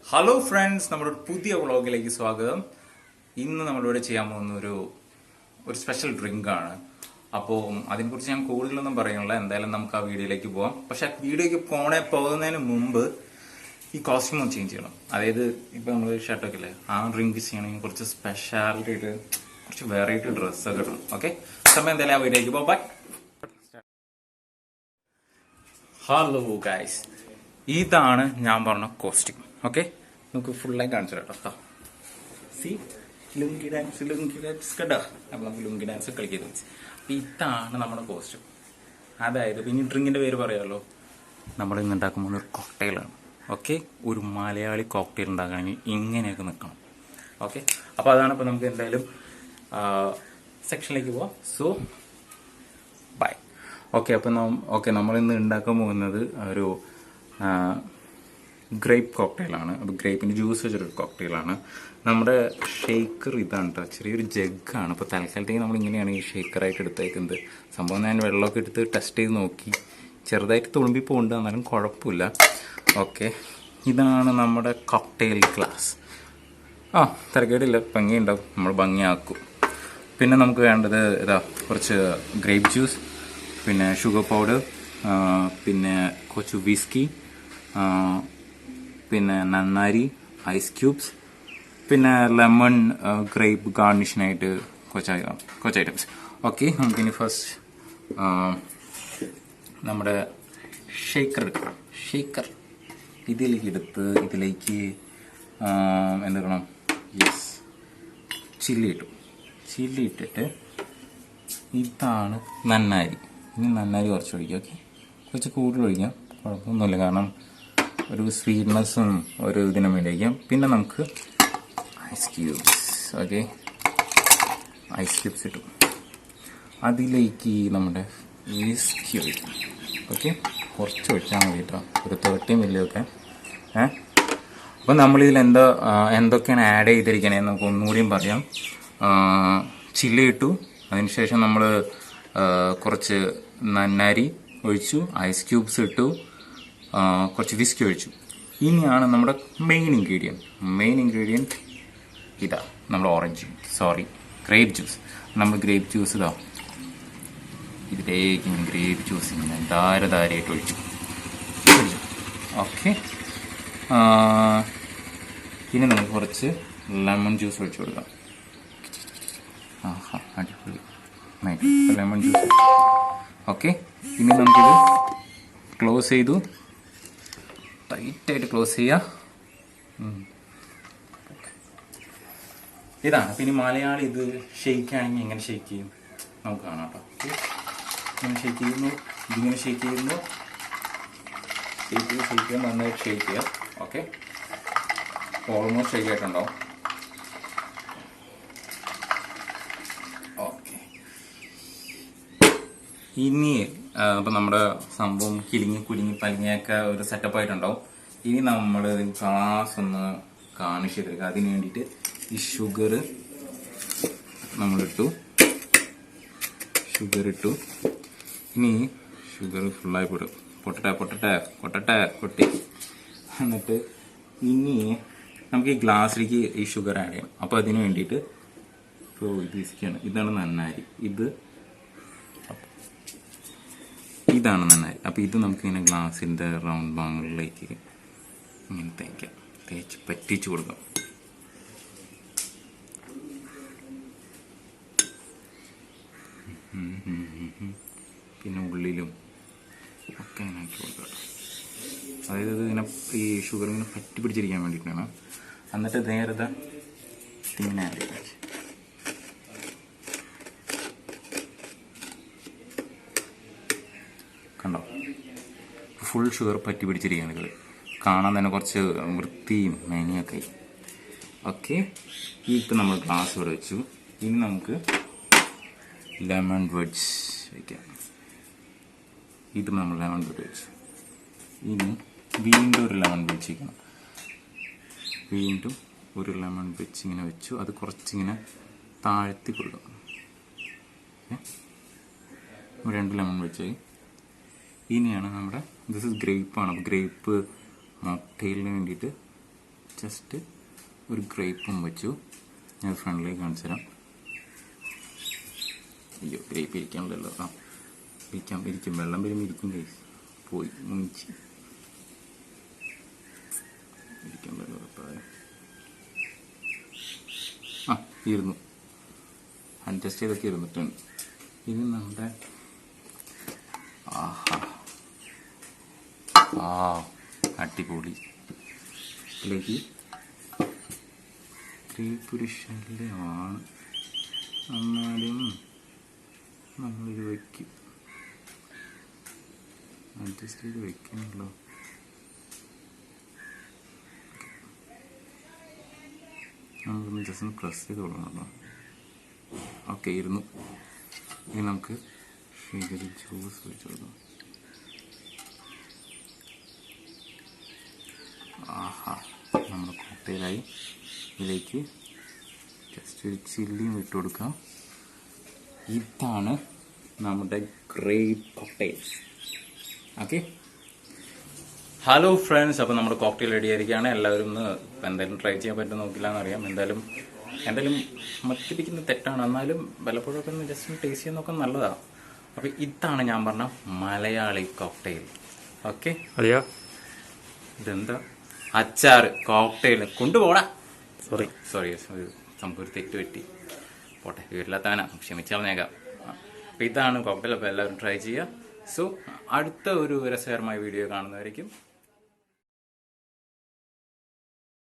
Hello friends, നമ്മുടെ ഒരു പുതിയ വ്ളോഗിലേക്ക് സ്വാഗതം. ഇന്ന് നമ്മളിവിടെ ചെയ്യാൻ പോകുന്ന ഒരു സ്പെഷ്യൽ ഡ്രിങ്ക് ആണ്. അപ്പോൾ അതിനെക്കുറിച്ച് ഞാൻ കൂടുതലൊന്നും പറയുന്നില്ല. എന്തായാലും നമുക്ക് ആ വീഡിയോയിലേക്ക് പോവാം. പക്ഷെ വീഡിയോയ്ക്ക് പോകുന്നതിന് മുമ്പ് ഈ കോസ്റ്റ്യൂം ഒന്ന് ചേഞ്ച് ചെയ്യണം. അതായത് ഇപ്പൊ നമ്മൾ ഷർട്ടൊക്കെ ഇല്ലേ, ആ ഡ്രിങ്ക് ചെയ്യണമെങ്കിൽ കുറച്ച് സ്പെഷ്യാലിറ്റി ആയിട്ട് കുറച്ച് വെറൈറ്റി ഡ്രസ്സൊക്കെ ഇടണം. ഓക്കെ, സമയം എന്തായാലും ആ വീഡിയോയ്ക്ക് പോകാം. ബൈ. ഹലോ ഗൈസ്, ഇതാണ് ഞാൻ പറഞ്ഞ കോസ്റ്റ്യൂം. ഓക്കെ, നമുക്ക് ഫുള്ളായി കാണിച്ചു കേട്ടോ. സി ലുങ്കി ഡാൻസ് കേട്ടോ. അപ്പൊ നമുക്ക് ലുങ്കി ഡാൻസ് കളിക്കുന്നത്. അപ്പൊ ഇതാണ് നമ്മുടെ കോസ്റ്റ്യൂം. അതായത് പിന്നെ ഡ്രിങ്കിന്റെ പേര് പറയാമല്ലോ, നമ്മൾ ഇന്ന് ഉണ്ടാക്കുമ്പോൾ ഒരു കോക്ടെയിലാണ്. ഓക്കെ, ഒരു മലയാളി കോക്ടെയിൽ ഉണ്ടാക്കണമെങ്കിൽ ഇങ്ങനെയൊക്കെ നിൽക്കണം. ഓക്കെ, അപ്പൊ അതാണ്. ഇപ്പൊ നമുക്ക് എന്തായാലും സെക്ഷനിലേക്ക് പോവാം. So by. ഓക്കെ, അപ്പം നമ്മളിന്ന് ഉണ്ടാക്കാൻ പോകുന്നത് ഒരു ഗ്രേപ്പ് കോക്ടെയിലാണ്. അത് ഗ്രേപ്പിൻ്റെ ജ്യൂസ് വെച്ചൊരു കോക്ടെയിലാണ്. നമ്മുടെ ഷേക്കർ ഇതാണ് കേട്ടോ, ചെറിയൊരു ജഗ്ഗാണ്. അപ്പോൾ തൽക്കാലത്തേക്ക് നമ്മളിങ്ങനെയാണ് ഈ ഷേക്കറായിട്ട് എടുത്തേക്കുന്നത്. സംഭവം ഞാൻ വെള്ളമൊക്കെ എടുത്ത് ടെസ്റ്റ് ചെയ്ത് നോക്കി, ചെറുതായിട്ട് തുളുമ്പി പോകുന്നുണ്ട്, എന്നാലും കുഴപ്പമില്ല. ഓക്കെ, ഇതാണ് നമ്മുടെ കോക്ടെയിൽ ഗ്ലാസ്. തിരക്കേടില്ല, ഭംഗിയുണ്ടാവും, നമ്മൾ ഭംഗിയാക്കും. പിന്നെ നമുക്ക് വേണ്ടത് ഇതാ കുറച്ച് ഗ്രേപ്പ് ജ്യൂസ്, പിന്നെ ഷുഗർ പൗഡർ, പിന്നെ കുറച്ച് വിസ്കി, പിന്നെ നന്നാരി, ഐസ് ക്യൂബ്സ്, പിന്നെ ലെമൺ, ഗ്രേപ്പ് ഗാർണിഷിനായിട്ട് കുറച്ച് ഐറ്റംസ്. ഓക്കെ, നമുക്കിനി ഫസ്റ്റ് നമ്മുടെ ഷേക്കർ ഇതിലേക്ക് എന്തെക്കണം, യെസ്, ചില്ലി ഇട്ടിട്ട് ഇതാണ് നന്നാരി. ഇനി നന്നാരി കുറച്ച് ഒഴിക്കാം. ഓക്കെ, കുറച്ച് കൂടുതൽ ഒഴിക്കാം, കുഴപ്പമൊന്നുമില്ല, കാരണം ഒരു സ്വീറ്റ്നെസ്സും ഒരു ഇതിനും വേണ്ടിയിരിക്കാം. പിന്നെ നമുക്ക് ice cubes. Okay, ice cubes ഇട്ടു. അതിലേക്ക് നമ്മുടെ വിസ്കി ഒഴിക്കാം. ഓക്കെ, കുറച്ച് ഒഴിച്ചാൽ മതി കേട്ടോ, ഒരു 30 മില്ലിയൊക്കെ. അപ്പം നമ്മളിതിൽ എന്തൊക്കെയാണ് ആഡ് ചെയ്തിരിക്കണേന്ന് നമുക്ക് ഒന്നുകൂടിയും പറയാം. ചില്ലി ഇട്ടു, അതിനുശേഷം നമ്മൾ കുറച്ച് നന്നാരി ഒഴിച്ചു, ഐസ് ക്യൂബ്സ് ഇട്ടു, കുറച്ച് വിസ്കി ഒഴിച്ചു. ഇനിയാണ് നമ്മുടെ മെയിൻ ഇൻഗ്രീഡിയൻറ്റ് ഇതാ, നമ്മുടെ ഗ്രേപ്പ് ജ്യൂസ്. നമ്മൾ ഗ്രേപ്പ് ജ്യൂസ് ഇതാ ഇതിലേക്ക് ഗ്രേപ്പ് ജ്യൂസ് ഇങ്ങനെ ധാരധാരയായിട്ട് ഒഴിച്ചു. ഓക്കെ, ഇനി നമുക്ക് കുറച്ച് ലെമൺ ജ്യൂസ് ഒഴിച്ചു കൊടുക്കാം. അടിപൊളി ലെമൺ ജ്യൂസ്. ഓക്കെ, ഇനി നമുക്കിത് ക്ലോസ് ചെയ്തു, ടൈറ്റായിട്ട് ക്ലോസ് ചെയ്യുക. ഇതാണ്. പിന്നെ മലയാളി ഇത് ഷെയ്ക്കാണെങ്കിൽ എങ്ങനെ ഷെയ്ക്ക് ചെയ്യും നമുക്ക് കാണാം കേട്ടോ. ഇങ്ങനെ ഷെയ്ക്ക് ചെയ്യുന്നു, ഇതിങ്ങനെ ഷെയ്ക്ക് ചെയ്യുന്നു, ഷെയ്ക്ക് നന്നായിട്ട് ഷെയ്ക്ക് ചെയ്യുക. ഓക്കെ, ഓൾമോസ്റ്റ് ഷെയ്ക്ക് ആയിട്ടുണ്ടാവും. ഓക്കെ, ഇനി അപ്പം നമ്മുടെ സംഭവം കുലുങ്ങി പലിങ്ങയൊക്കെ ഒരു സെറ്റപ്പ് ആയിട്ടുണ്ടാവും. ഇനി നമ്മൾ ഗ്ലാസ് ഒന്ന് കാണിച്ചു തരിക. അതിന് വേണ്ടിയിട്ട് ഈ ഷുഗർ നമ്മളിട്ടു. ഇനി ഷുഗർ ഫുള്ളായി പൊട്ടി. എന്നിട്ട് ഇനി നമുക്ക് ഈ ഗ്ലാസ്സിലേക്ക് ഈ ഷുഗർ ആഡ് ചെയ്യണം. അപ്പോൾ അതിന് വേണ്ടിയിട്ട് ഇപ്പോൾ ഇത് വിസ്കിയാണ്. ഇതാണ് നന്നാരി, ഇതാണ് നന്നായി. അപ്പോൾ ഇത് നമുക്കിങ്ങനെ ഗ്ലാസിൻ്റെ റൗണ്ട് ഭാഗങ്ങളിലേക്ക് ഇങ്ങനെ തേച്ച് പറ്റിച്ച് കൊടുക്കാം. പിന്നെ ഉള്ളിലും ഒക്കെ ഇങ്ങനെ ആക്കി കൊടുക്കാം. അതായത് ഇത് ഇങ്ങനെ ഈ ഷുഗർ ഇങ്ങനെ പറ്റി പിടിച്ചിരിക്കാൻ വേണ്ടിയിട്ടാണ്. എന്നിട്ട് നേരത്തെ ഇങ്ങനെ കണ്ടോ, ഫുൾ ഷുഗർ പറ്റി പിടിച്ചിരിക്കുകയാണ്. ഇത് കാണാൻ തന്നെ കുറച്ച് വൃത്തിയും മേനിയൊക്കെ. ഓക്കെ, ഇപ്പം നമ്മൾ ഗ്ലാസ് ഇവിടെ വെച്ചു. ഇനി നമുക്ക് ലെമൺ വെഡ്ജ് വയ്ക്കാം. ഇത് നമ്മൾ ലെമൺ വെഡ്ജ് വെച്ചു. ഇനി വീണ്ടും ഒരു ലെമൺ വെഡ്ജ് വയ്ക്കണം. വീണ്ടും ഒരു ലെമൺ വെഡ്ജ് ഇങ്ങനെ വെച്ചു. അത് കുറച്ചിങ്ങനെ താഴ്ത്തി കൊടുക്കണം. 2 ലെമൺ വെച്ചായി. ഇനിയാണ് നമ്മുടെ ദിസ് ഇസ് ഗ്രേപ്പാണ്. അപ്പോൾ ഗ്രേപ്പ് മോക്ടെയിലിന് വേണ്ടിയിട്ട് ജസ്റ്റ് ഒരു ഗ്രേപ്പും വെച്ചു. ഞാൻ ഫ്രണ്ടിലേക്ക് കാണിച്ചു തരാം. അയ്യോ, ഗ്രേപ്പ് ഇരിക്കാനുണ്ടല്ലോ. ഇരിക്കും, വെള്ളം വരുമ്പോൾ ഇരിക്കും. ഗൈസ് പോയി മുഞ്ചി ഇരിക്കണ്ടല്ലോ. ഇരുന്നു അഡ്ജസ്റ്റ് ചെയ്തൊക്കെ ഇരുന്നിട്ടുണ്ട്. ഇത് നമ്മുടെ അടിപൊളി ഇതിലേക്ക് ഗ്രേപ്പ് ഒരു ശല്യമാണ്. എന്നാലും നമ്മളിത് വയ്ക്കും, അഡ്ജസ്റ്റ് ചെയ്ത് വയ്ക്കണമല്ലോ. നമുക്കൊന്ന് ജസ്റ്റ് ഒന്ന് പ്രസ് ചെയ്ത് കൊടുക്കണമല്ലോ. ഓക്കെ, ഇരുന്നു. ഇനി നമുക്ക് ഷേക്കറി ജ്യൂസ് ഒഴിച്ചു കൊടുക്കാം. നമ്മുടെ കോക്ടെയിലായി. ഇതിലേക്ക് ജസ്റ്റ് ഒരു ചില്ലിയും ഇട്ട് കൊടുക്കാം. ഇതാണ് നമ്മുടെ grape cocktail. Okay, hello friends, അപ്പോൾ നമ്മുടെ കോക്ടെയിൽ റെഡി ആയിരിക്കുകയാണ്. എല്ലാവരും ഒന്ന് എന്തായാലും ട്രൈ ചെയ്യാൻ പറ്റും നോക്കില്ല എന്നറിയാം. എന്തായാലും മദ്യപിക്കുന്ന തെറ്റാണ്, എന്നാലും വല്ലപ്പോഴൊക്കെ ഒന്ന് ജസ്റ്റ് ഒന്ന് ടേസ്റ്റ് ചെയ്യാൻ നോക്കാൻ നല്ലതാണ്. അപ്പോൾ ഇതാണ് ഞാൻ പറഞ്ഞ മലയാളി കോക്ടെയിൽ. ഓക്കെ, അതെയോ? ഇതെന്താ അച്ചാറ് കോക്ടെയിൽ കൊണ്ടുപോടാ. സോറി നമുക്ക് ഒരു തെറ്റ് പറ്റി, പോട്ടെ, വീട്ടിലെത്താനാ, ക്ഷമിച്ചറിഞ്ഞേക്കാം. അപ്പോൾ ഇതാണ് കോക്ടെയിൽ. അപ്പോൾ എല്ലാവരും ട്രൈ ചെയ്യുക. സോ അടുത്ത ഒരു രസകരമായ വീഡിയോ കാണുന്നതായിരിക്കും.